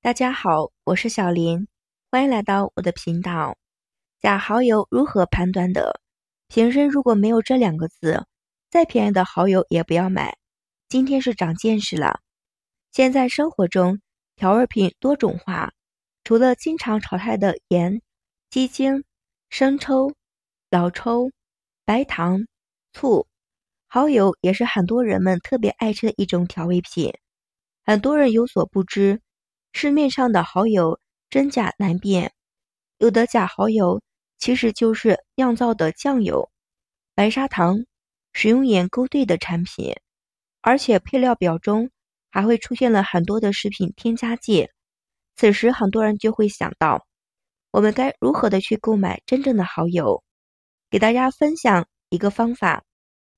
大家好，我是小林，欢迎来到我的频道。假好友如何判断的？平时如果没有这两个字，再便宜的好友也不要买。今天是长见识了。现在生活中调味品多种化，除了经常炒菜的盐、鸡精、生抽、老抽、白糖、醋，蚝油也是很多人们特别爱吃的一种调味品。很多人有所不知，市面上的蚝油真假难辨，有的假蚝油其实就是酿造的酱油、白砂糖、食用盐勾兑的产品，而且配料表中还会出现了很多的食品添加剂。此时很多人就会想到，我们该如何的去购买真正的蚝油？给大家分享一个方法，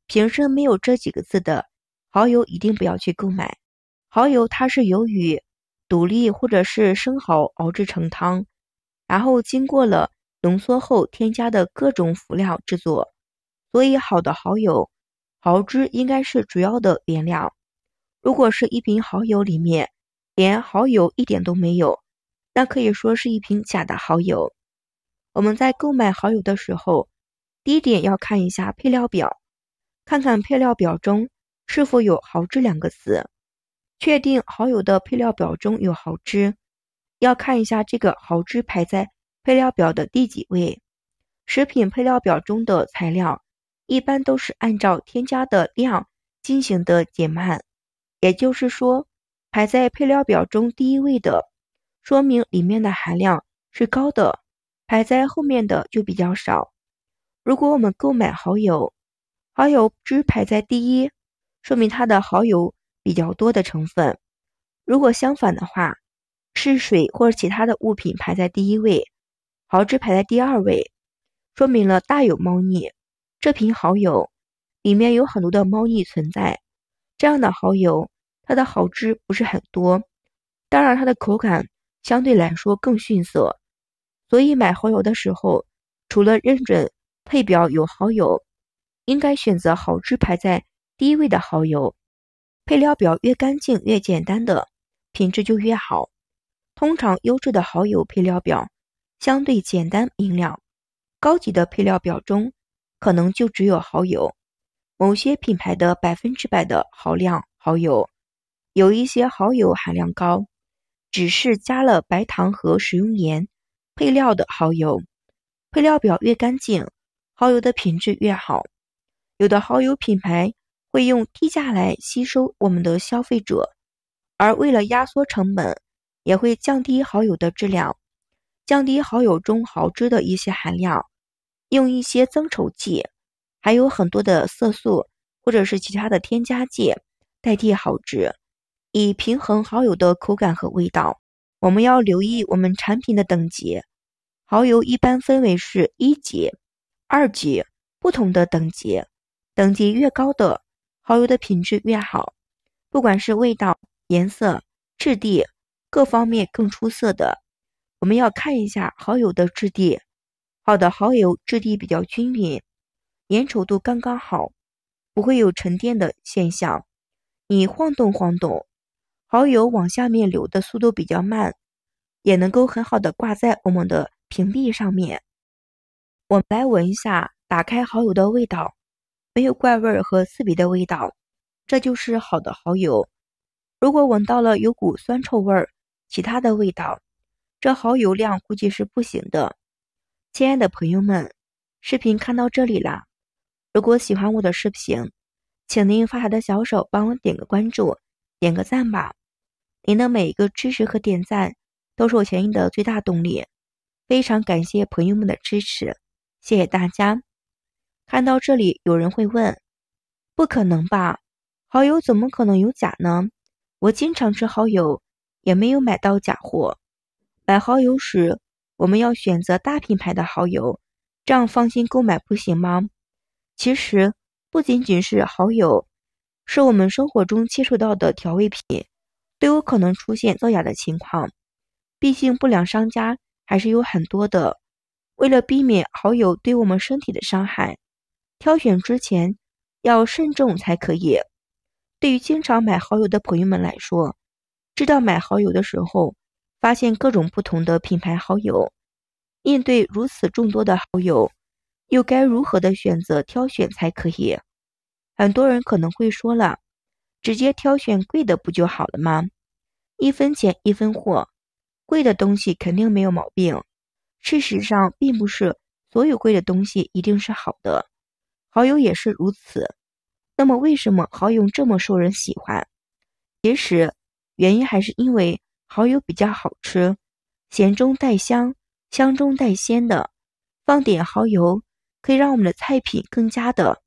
平时没有这几个字的蚝油一定不要去购买。蚝油它是由于笃粒或者是生蚝熬制成汤，然后经过了浓缩后添加的各种辅料制作，所以好的蚝油，蚝汁应该是主要的原料。如果是一瓶蚝油里面连蚝油一点都没有，那可以说是一瓶假的蚝油。我们在购买蚝油的时候，第一点要看一下配料表，看看配料表中是否有蚝汁两个字。确定蚝油的配料表中有蚝汁，要看一下这个蚝汁排在配料表的第几位。食品配料表中的材料一般都是按照添加的量进行的减慢，也就是说，排在配料表中第一位的，说明里面的含量是高的，排在后面的就比较少。如果我们购买蚝油，蚝油汁排在第一，说明它的蚝油比较多的成分。如果相反的话，是水或者其他的物品排在第一位，蚝汁排在第二位，说明了大有猫腻。这瓶蚝油里面有很多的猫腻存在，这样的蚝油它的蚝汁不是很多，当然它的口感相对来说更逊色。所以买蚝油的时候，除了认准配表有蚝油，应该选择蚝汁排在第一位的蚝油。配料表越干净越简单的，品质就越好。通常优质的蚝油配料表相对简单明了，高级的配料表中可能就只有蚝油。某些品牌的100%的蚝量蚝油，有一些蚝油含量高，只是加了白糖和食用盐配料的蚝油。配料表越干净，蚝油的品质越好。有的蚝油品牌会用低价来吸收我们的消费者，而为了压缩成本，也会降低蚝油的质量，降低蚝油中蚝汁的一些含量，用一些增稠剂，还有很多的色素或者是其他的添加剂代替蚝汁，以平衡蚝油的口感和味道。我们要留意我们产品的等级，蚝油一般分为是一级、二级不同的等级，等级越高的蚝油的品质越好，不管是味道、颜色、质地各方面更出色的。我们要看一下蚝油的质地，好的蚝油质地比较均匀，粘稠度刚刚好，不会有沉淀的现象。你晃动晃动，蚝油往下面流的速度比较慢，也能够很好的挂在我们的瓶壁上面。我们来闻一下打开蚝油的味道，没有怪味和刺鼻的味道，这就是好的蚝油。如果闻到了有股酸臭味其他的味道，这蚝油量估计是不行的。亲爱的朋友们，视频看到这里啦，如果喜欢我的视频，请您发财的小手帮我点个关注，点个赞吧。您的每一个支持和点赞都是我前进的最大动力，非常感谢朋友们的支持，谢谢大家。看到这里，有人会问，不可能吧？蚝油怎么可能有假呢？我经常吃蚝油，也没有买到假货。买蚝油时，我们要选择大品牌的蚝油，这样放心购买不行吗？其实不仅仅是蚝油，是我们生活中接触到的调味品都有可能出现造假的情况。毕竟不良商家还是有很多的，为了避免蚝油对我们身体的伤害，挑选之前要慎重才可以。对于经常买蚝油的朋友们来说，知道买蚝油的时候发现各种不同的品牌好友。面对如此众多的好友，又该如何的选择挑选才可以？很多人可能会说了，直接挑选贵的不就好了吗？一分钱一分货，贵的东西肯定没有毛病。事实上，并不是所有贵的东西一定是好的，好友也是如此。那么为什么好友这么受人喜欢？其实原因还是因为蚝油比较好吃，咸中带香，香中带鲜的，放点蚝油可以让我们的菜品更加的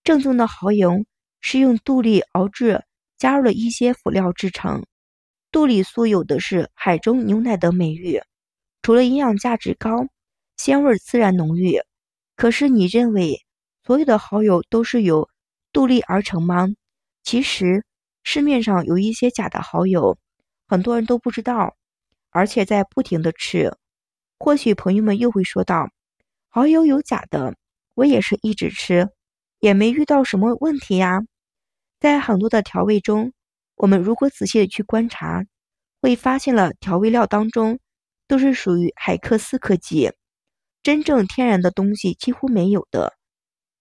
正宗的蚝油是用杜丽熬制，加入了一些辅料制成。杜丽素有的是海中牛奶的美誉，除了营养价值高，鲜味自然浓郁。可是你认为所有的蚝油都是由杜丽而成吗？其实市面上有一些假的蚝油，很多人都不知道，而且在不停的吃。或许朋友们又会说到，蚝油有假的，我也是一直吃，也没遇到什么问题呀。在很多的调味中，我们如果仔细的去观察，会发现了调味料当中都是属于海克斯科技，真正天然的东西几乎没有的。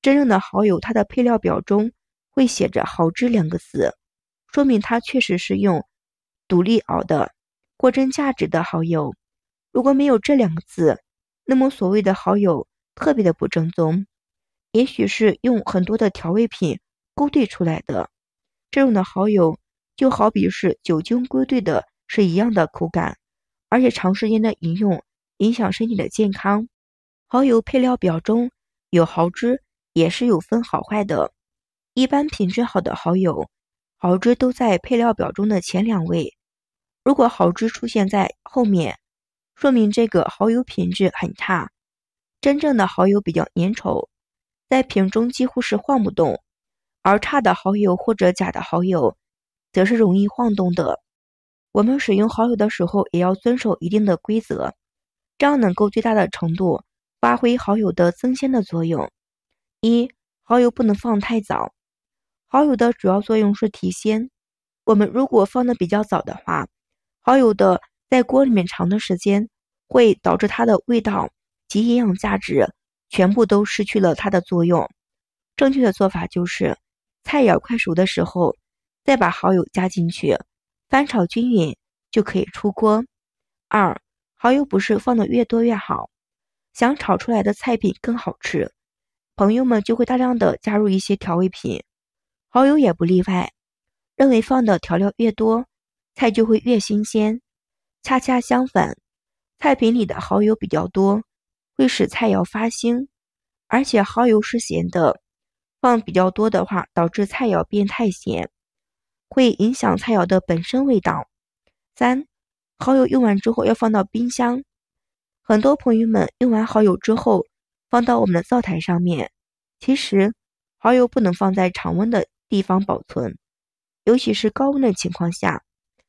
真正的蚝油，它的配料表中会写着蚝汁2个字，说明它确实是用独立熬的货真价实的蚝油。如果没有这2个字，那么所谓的蚝油特别的不正宗，也许是用很多的调味品勾兑出来的。这种的蚝油就好比是酒精勾兑的是一样的口感，而且长时间的饮用影响身体的健康。蚝油配料表中有蚝汁也是有分好坏的，一般品质好的蚝油，蚝汁都在配料表中的前2位，如果蚝汁出现在后面，说明这个蚝油品质很差。真正的蚝油比较粘稠，在瓶中几乎是晃不动，而差的蚝油或者假的蚝油则是容易晃动的。我们使用蚝油的时候也要遵守一定的规则，这样能够最大的程度发挥蚝油的增鲜的作用。1. 蚝油不能放太早，蚝油的主要作用是提鲜，我们如果放的比较早的话，蚝油的在锅里面长的时间会导致它的味道及营养价值全部都失去了它的作用。正确的做法就是菜肴快熟的时候再把蚝油加进去，翻炒均匀就可以出锅。2. 蚝油不是放的越多越好，想炒出来的菜品更好吃，朋友们就会大量的加入一些调味品，蚝油也不例外，认为放的调料越多，菜就会越新鲜。恰恰相反，菜品里的蚝油比较多，会使菜肴发腥，而且蚝油是咸的，放比较多的话，导致菜肴变太咸，会影响菜肴的本身味道。3. 蚝油用完之后要放到冰箱，很多朋友们用完蚝油之后放到我们的灶台上面，其实蚝油不能放在常温的地方保存，尤其是高温的情况下，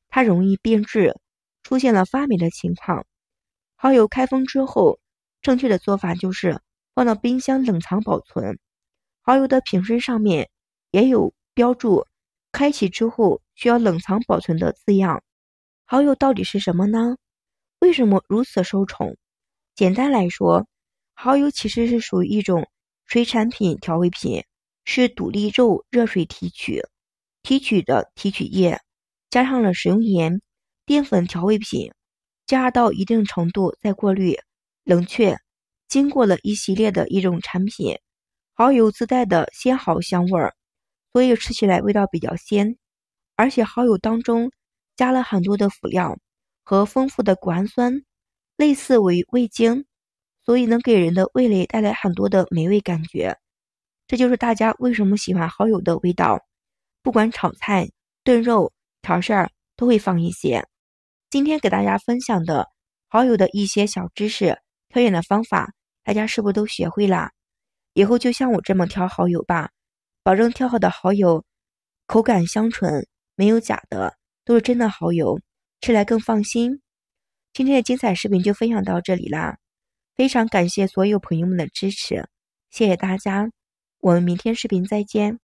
它容易变质，出现了发霉的情况。蚝油开封之后，正确的做法就是放到冰箱冷藏保存。蚝油的瓶身上面也有标注开启之后需要冷藏保存的字样。蚝油到底是什么呢？为什么如此受宠？简单来说，蚝油其实是属于一种水产品调味品，是独立肉热水提取的提取液，加上了食用盐、淀粉调味品，加热到一定程度再过滤、冷却，经过了一系列的一种产品。蚝油自带的鲜蚝香味儿，所以吃起来味道比较鲜，而且蚝油当中加了很多的辅料和丰富的谷氨酸，类似为味精，所以能给人的味蕾带来很多的美味感觉。这就是大家为什么喜欢蚝油的味道，不管炒菜、炖肉、调馅儿都会放一些。今天给大家分享的蚝油的一些小知识、挑选的方法，大家是不是都学会了？以后就像我这么挑蚝油吧，保证挑好的蚝油口感香醇，没有假的，都是真的蚝油，吃来更放心。今天的精彩视频就分享到这里啦，非常感谢所有朋友们的支持，谢谢大家，我们明天视频再见。